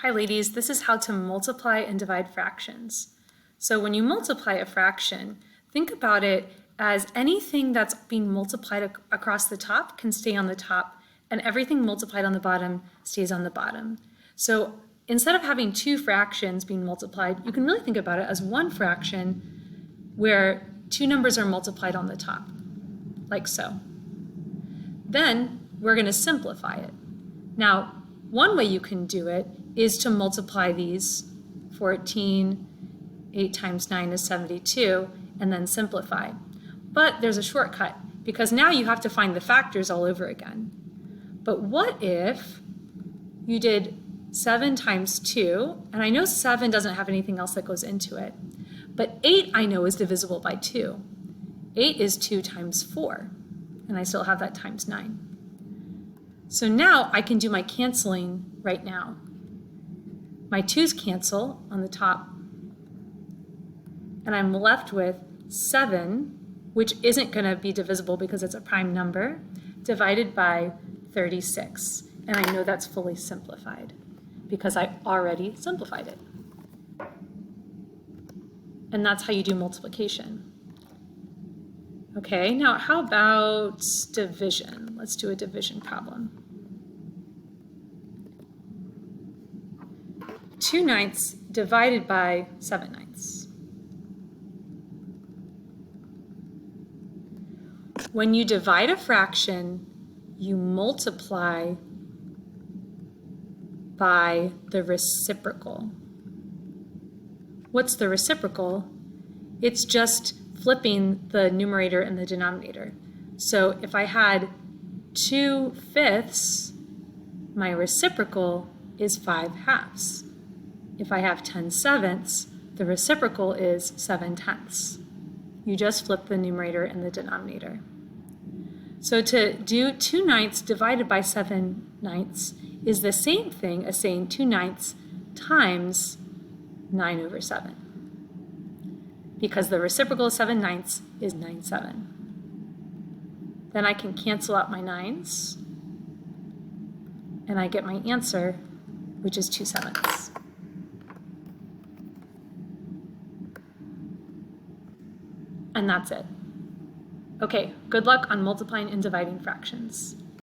Hi ladies, this is how to multiply and divide fractions. So when you multiply a fraction, think about it as anything that's being multiplied across the top can stay on the top, and everything multiplied on the bottom stays on the bottom. So instead of having two fractions being multiplied, you can really think about it as one fraction where two numbers are multiplied on the top, like so. Then we're going to simplify it. Now, one way you can do it is to multiply these, 14, 8 times 9 is 72, and then simplify. But there's a shortcut, because now you have to find the factors all over again. But what if you did 7 times 2, and I know 7 doesn't have anything else that goes into it, but 8 I know is divisible by 2. 8 is 2 times 4, and I still have that times 9. So now I can do my canceling right now. My 2's cancel on the top, and I'm left with 7, which isn't going to be divisible because it's a prime number, divided by 36. And I know that's fully simplified because I already simplified it. And that's how you do multiplication. Okay, now how about division? Let's do a division problem. 2/9 divided by 7/9. When you divide a fraction, you multiply by the reciprocal. What's the reciprocal? It's just flipping the numerator and the denominator. So if I had 2/5, my reciprocal is 5/2. If I have 10/7, the reciprocal is 7/10. You just flip the numerator and the denominator. So to do 2/9 divided by 7/9 is the same thing as saying 2/9 times 9/7. Because the reciprocal of 7/9 is 9/7. Then I can cancel out my 9's, and I get my answer, which is 2/7. And that's it. Okay, good luck on multiplying and dividing fractions.